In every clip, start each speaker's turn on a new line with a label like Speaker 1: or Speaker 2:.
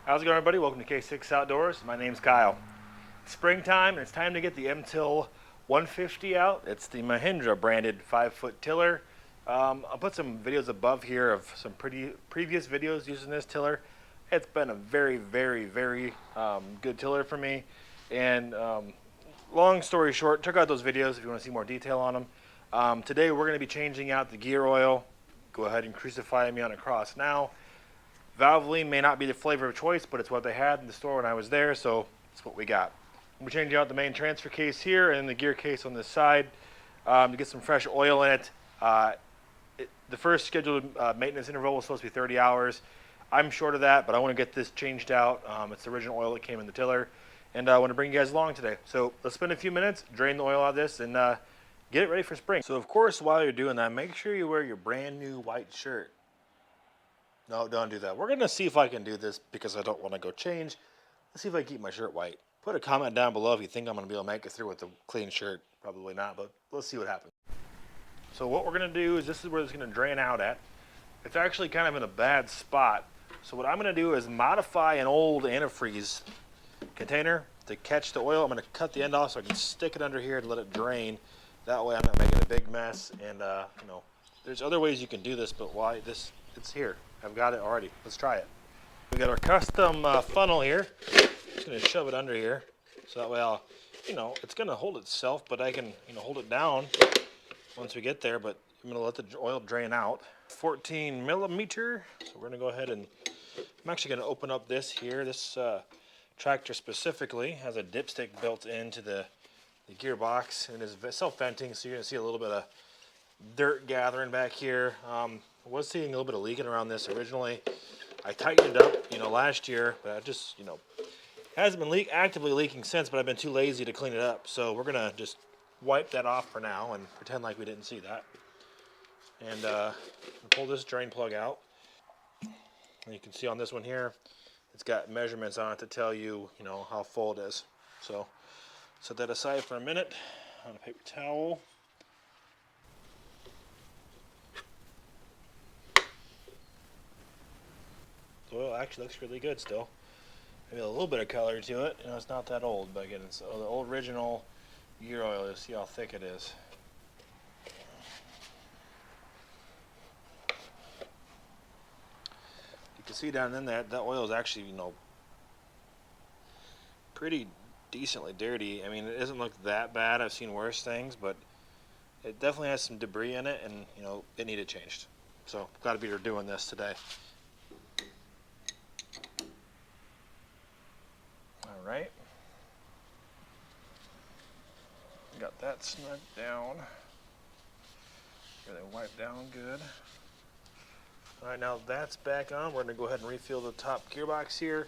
Speaker 1: How's it going, everybody? Welcome to K6 Outdoors. My name's Kyle. It's springtime and it's time to get the Mtill 150 out. It's the Mahindra branded 5-foot tiller. I'll put some videos above here of some previous videos using this tiller. It's been a very good tiller for me. And long story short, check out those videos if you want to see more detail on them. Today we're going to be changing out the gear oil. Go ahead and crucify me on a cross now. Valvoline may not be the flavor of choice, but it's what they had in the store when I was there, so it's what we got. We're changing out the main transfer case here and the gear case on this side to get some fresh oil in it. The first scheduled maintenance interval was supposed to be 30 hours. I'm short of that, but I want to get this changed out. It's the original oil that came in the tiller, and I want to bring you guys along today. So let's spend a few minutes, drain the oil out of this, and get it ready for spring. So of course, while you're doing that, make sure you wear your brand new white shirt. No, don't do that. We're going to see if I can do this because I don't want to go change. Let's see if I can keep my shirt white. Put a comment down below if you think I'm going to be able to make it through with a clean shirt. Probably not, but let's see what happens. So what we're going to do is this is where it's going to drain out at. It's actually kind of in a bad spot. So what I'm going to do is modify an old antifreeze container to catch the oil. I'm going to cut the end off so I can stick it under here and let it drain. That way I'm not making a big mess. And, you know, there's other ways you can do this, but why this? It's here. I've got it already. Let's try it. We got our custom funnel here. Just gonna shove it under here, so that way I'll, you know, it's gonna hold itself, but I can, you know, hold it down once we get there. But I'm gonna let the oil drain out. 14 millimeter. So we're gonna go ahead and I'm actually gonna open up this here. This tractor specifically has a dipstick built into the gearbox and is self-venting, so you're gonna see a little bit of dirt gathering back here. I was seeing a little bit of leaking around this originally. I tightened it up, you know, last year, but I just, you know, hasn't been actively leaking since, but I've been too lazy to clean it up. So we're gonna just wipe that off for now and pretend like we didn't see that. And pull this drain plug out. And you can see on this one here, it's got measurements on it to tell you, you know, how full it is. So set that aside for a minute on a paper towel. The oil actually looks really good still. Maybe a little bit of color to it. You know, it's not that old, but again, it's the old original gear oil. You see how thick it is. You can see down in that oil is actually, you know, pretty decently dirty. I mean, it doesn't look that bad. I've seen worse things, but it definitely has some debris in it, and you know, it needed changed. So glad to be here doing this today. All right. Got that snugged down. Really wiped down good. All right, now that's back on. We're going to go ahead and refill the top gearbox here.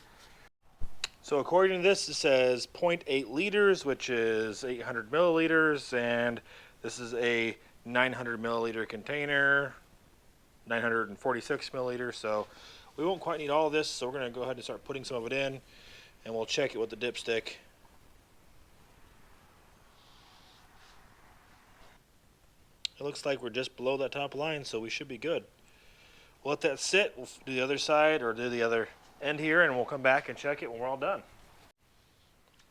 Speaker 1: So according to this, it says 0.8 liters, which is 800 milliliters, and this is a 900 milliliter container, 946 milliliters. So we won't quite need all of this, so we're going to go ahead and start putting some of it in, and we'll check it with the dipstick. It looks like we're just below that top line, so we should be good. We'll let that sit. We'll do the other side or do the other end here, and we'll come back and check it when we're all done.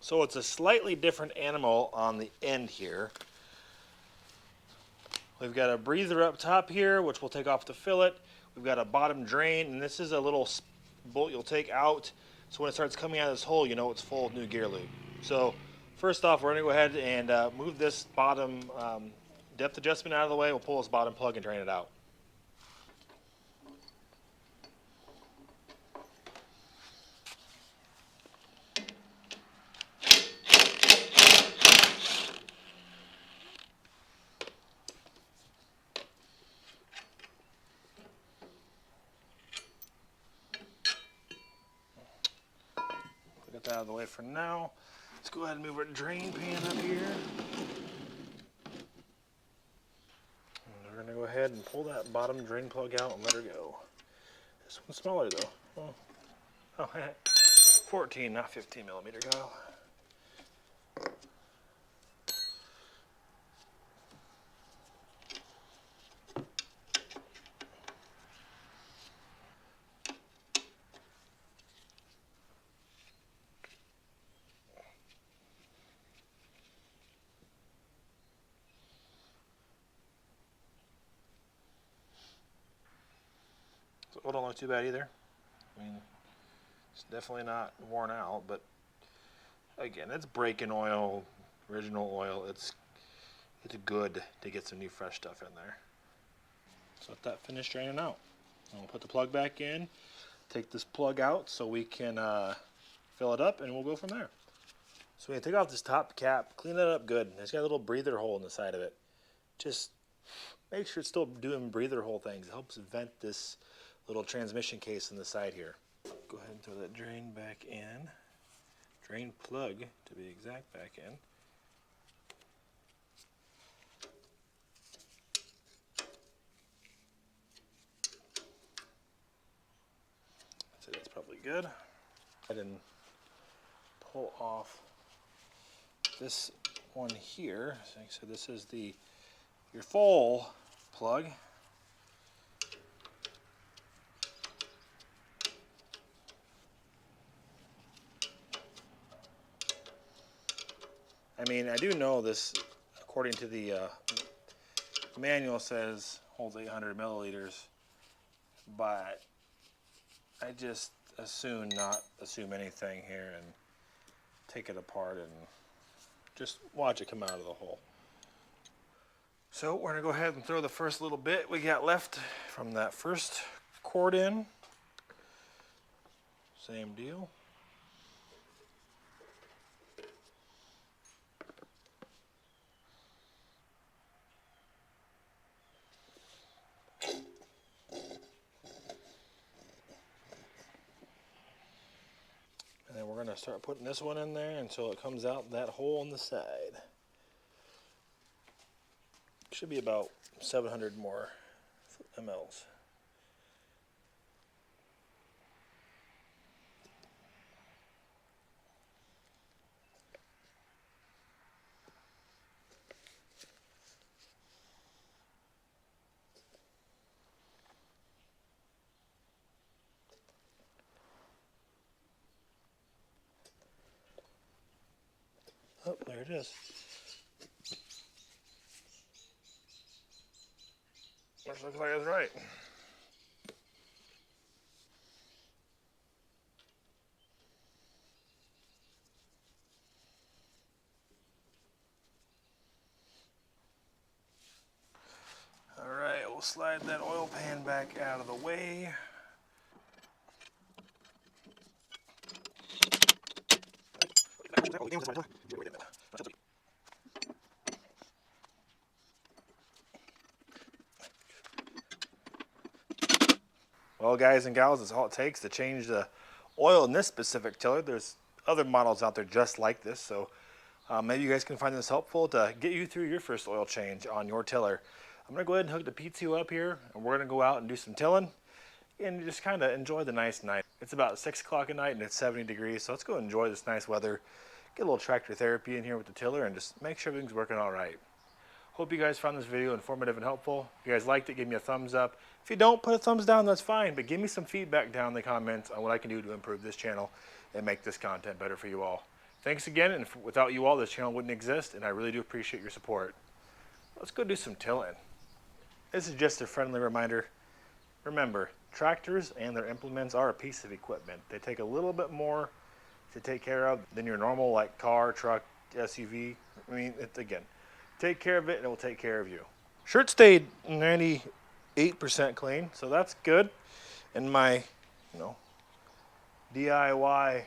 Speaker 1: So it's a slightly different animal on the end here. We've got a breather up top here, which we'll take off to fill it. We've got a bottom drain, and this is a little bolt you'll take out. So when it starts coming out of this hole, you know it's full of new gear lube. So first off, we're going to go ahead and move this bottom depth adjustment out of the way. We'll pull this bottom plug and drain it out. Get that out of the way for now. Let's go ahead and move our drain pan up here. And we're going to go ahead and pull that bottom drain plug out and let her go. This one's smaller though. Oh, 14, not 15 millimeter, Kyle. So it don't look too bad either. I mean, it's definitely not worn out, but again, it's break-in oil, original oil. It's good to get some new fresh stuff in there. So let that finish draining out. And we'll put the plug back in, take this plug out so we can fill it up, and we'll go from there. So we take off this top cap, clean that up good. It's got a little breather hole in the side of it. Just make sure it's still doing breather hole things. It helps vent this little transmission case in the side here. Go ahead and throw that drain back in. Drain plug, to be exact, back in. So that's probably good. Go ahead and pull off this one here. So this is your full plug. I mean, I do know this, according to the manual, says holds 800 milliliters, but I just not assume anything here and take it apart and just watch it come out of the hole. So we're gonna go ahead and throw the first little bit we got left from that first cord in. Same deal. And then we're going to start putting this one in there until it comes out that hole on the side. Should be about 700 more mLs. Oh, there it is. Which looks like it's right. All right, we'll slide that oil pan back out of the way. Well, guys and gals, that's all it takes to change the oil in this specific tiller. There's other models out there just like this, so maybe you guys can find this helpful to get you through your first oil change on your tiller. I'm going to go ahead and hook the P2 up here, and we're going to go out and do some tilling and just kind of enjoy the nice night. It's about 6 o'clock at night and it's 70 degrees, so let's go enjoy this nice weather, get a little tractor therapy in here with the tiller, and just make sure everything's working all right. Hope you guys found this video informative and helpful. If you guys liked it, give me a thumbs up. If you don't, put a thumbs down, that's fine, but give me some feedback down in the comments on what I can do to improve this channel and make this content better for you all. Thanks again, and without you all, this channel wouldn't exist, and I really do appreciate your support. Let's go do some tilling. This is just a friendly reminder. Remember, tractors and their implements are a piece of equipment. They take a little bit more to take care of than your normal like car, truck, SUV. I mean, again, take care of it and it will take care of you. Shirt stayed 98% clean, so that's good. And my, DIY,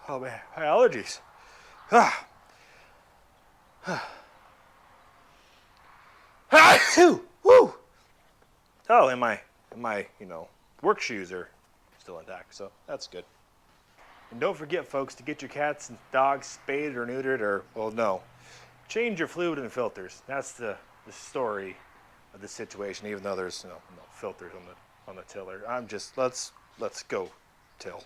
Speaker 1: oh man, my allergies. Woo! Oh, and my work shoes are still intact, so that's good. And don't forget, folks, to get your cats and dogs spayed or neutered, or, well, no, change your fluid and filters. That's the story of the situation, even though there's no filters on the tiller. Let's go till.